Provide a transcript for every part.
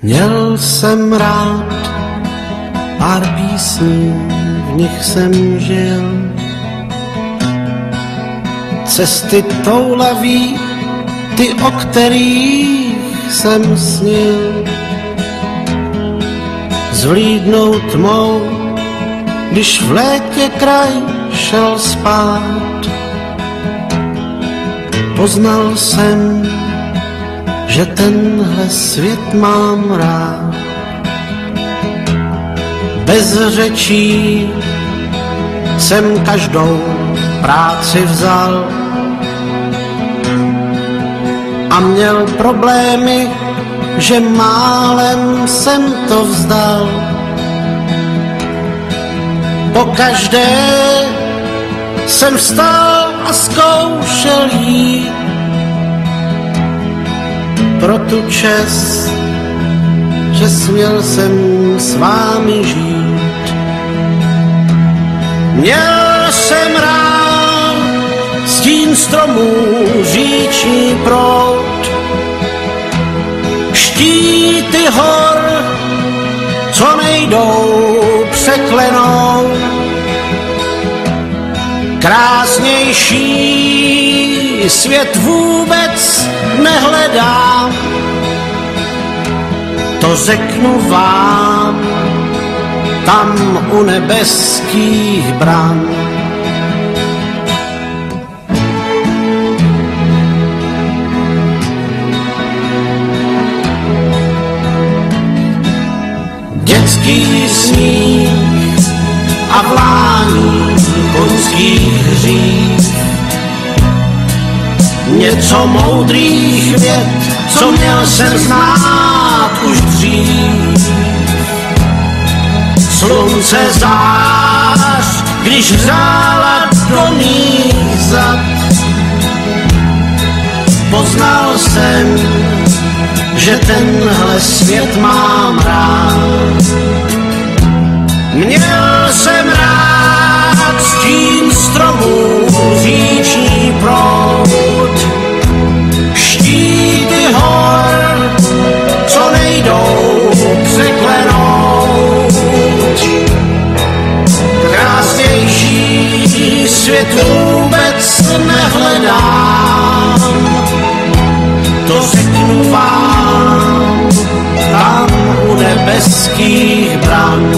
Měl jsem rád pár písní, v nich jsem žil. Cesty toulaví, ty, o kterých jsem snil. Zvlídnou tmou, když v létě kraj šel spát. Poznal jsem, že tenhle svět mám rád. Bez řečí jsem každou práci vzal a měl problémy, že málem jsem to vzdal. Pokaždé jsem vstal a zkoušel jít pro tu čest, že směl jsem s vámi žít. Měl jsem rád stín stromů, říční proud, štíty hor, co nejdou překlenout. Krásnější svět vůbec nehledám, to řeknu vám tam u nebeských bran. Dětský sníh a vlání koňských hřích, něco moudrých vět, co měl jsem znát už dřív. Slunce zář, když hřála do mých zad, poznal jsem, že tenhle svět mám rád. Měl jsem rád stín stromů, říční proud, štíty hor, co nejdou překlenout. Krásnější svět vůbec nehledám, to řeknu vám tam u nebeských bran.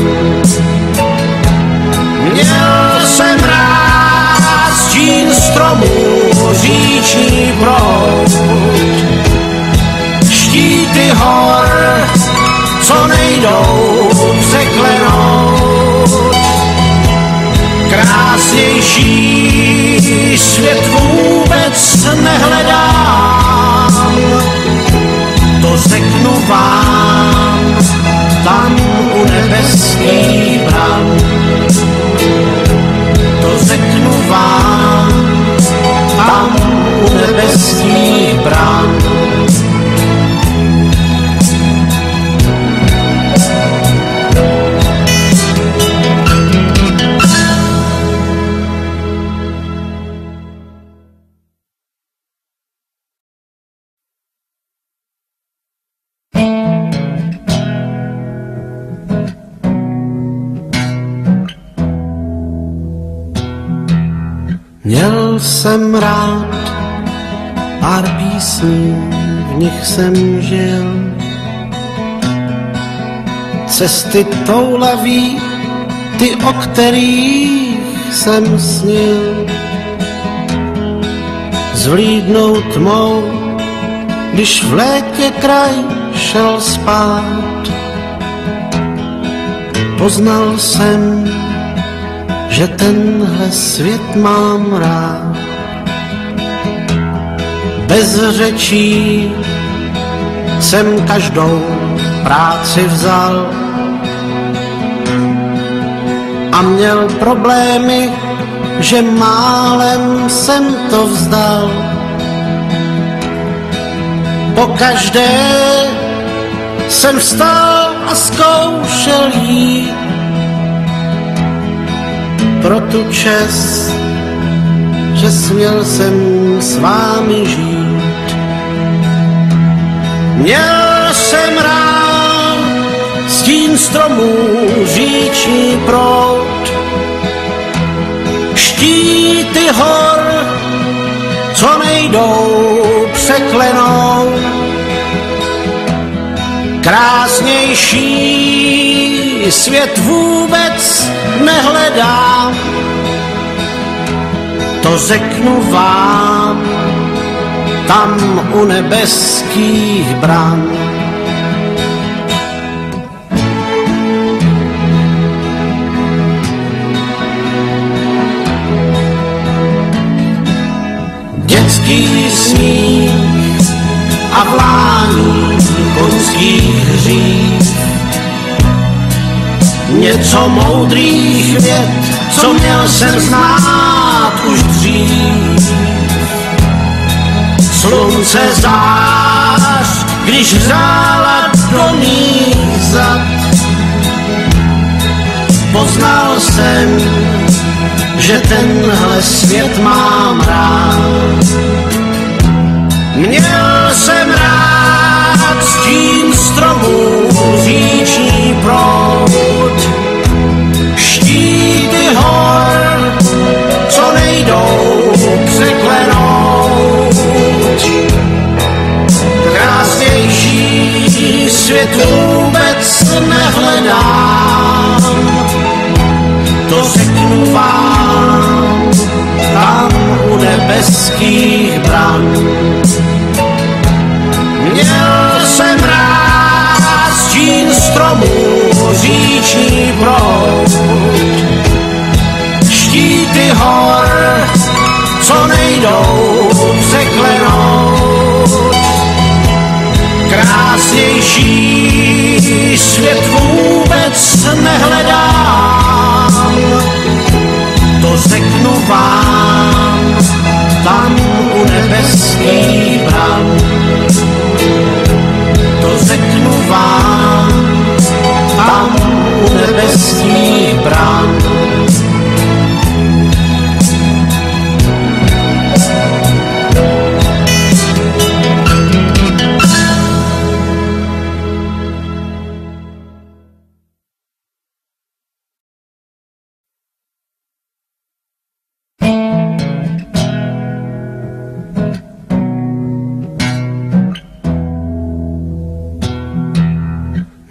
Měl jsem rád stín stromů, říční proud, štíty hor, co nejdou překlenout. Krásnější svět vůbec nehledám, to řeknu vám tam u nebeských bran. To řeknu vám tam u nebeských bran. Měl jsem rád pár písní, v nich jsem žil. Cesty toulaví, ty, o kterých jsem snil. Zvlídnou tmou, když v létě kraj šel spát. Poznal jsem, že tenhle svět mám rád. Bez řečí jsem každou práci vzal a měl problémy, že málem jsem to vzdal. Pokaždé jsem vstal a zkoušel jít pro tu čest, že směl jsem s vámi žít. Měl jsem rád stín stromů říční proud, štíty hor, co nejdou překlenou. Krásnější svět vůbec nehledám, to řeknu vám tam u nebeských bran. Dětský sníh a vlání koňských hřích, něco moudrých vět, co měl jsem znát už dřív. Slunce zář, když hřála do mých zad, poznal jsem, že tenhle svět mám rád. Měl jsem rád stín stromů, říční proud, štíty hor, co nejdou překlenout. Krásnější svět vůbec nehledám, to řeknu vám tam u nebeských bran. Měl jsem rád stín stromů, říční proud, štíty hor, co nejdou překlenout. Krásnější svět vůbec nehledám, to řeknu vám tam u nebeských bran. To řeknu vám tam u nebeských bran.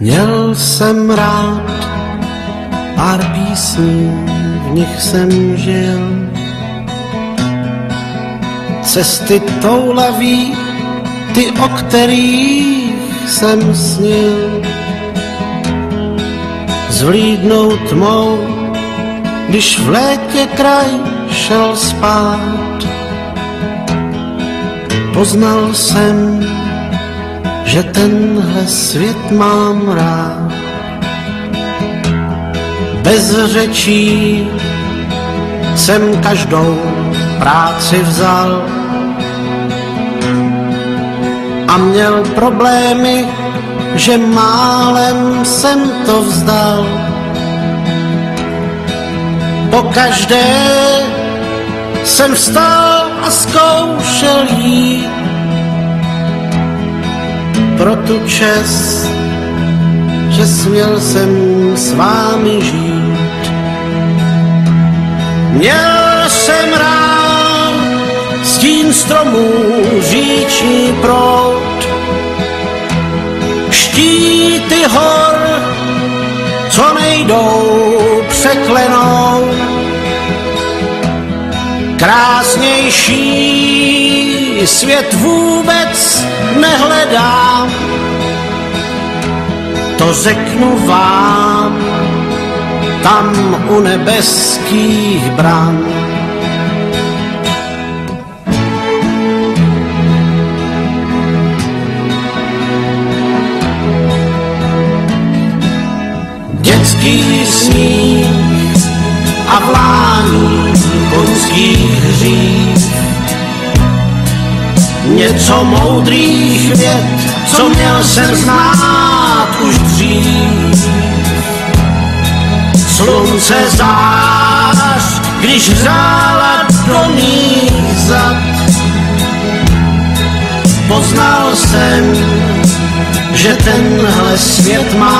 Měl jsem rád pár písní, v nich jsem žil. Cesty toulaví, ty, o kterých jsem snil. Zvlídnou tmou, když v létě kraj šel spát. Poznal jsem, že tenhle svět mám rád. Bez řečí jsem každou práci vzal a měl problémy, že málem jsem to vzdal. Pokaždé jsem vstal a zkoušel jít pro tu čest, že směl jsem s vámi žít. Měl jsem rád stín stromů, říční proud, štíty hor, co nejdou překlenout. Krásnější svět vůbec nehledám, to řeknu vám tam u nebeských bran. Dětský sníh a vlání koňských hřích, něco moudrých vět, co měl jsem znát už dřív. Slunce zář, když hřála do mých zad, poznal jsem, že tenhle svět má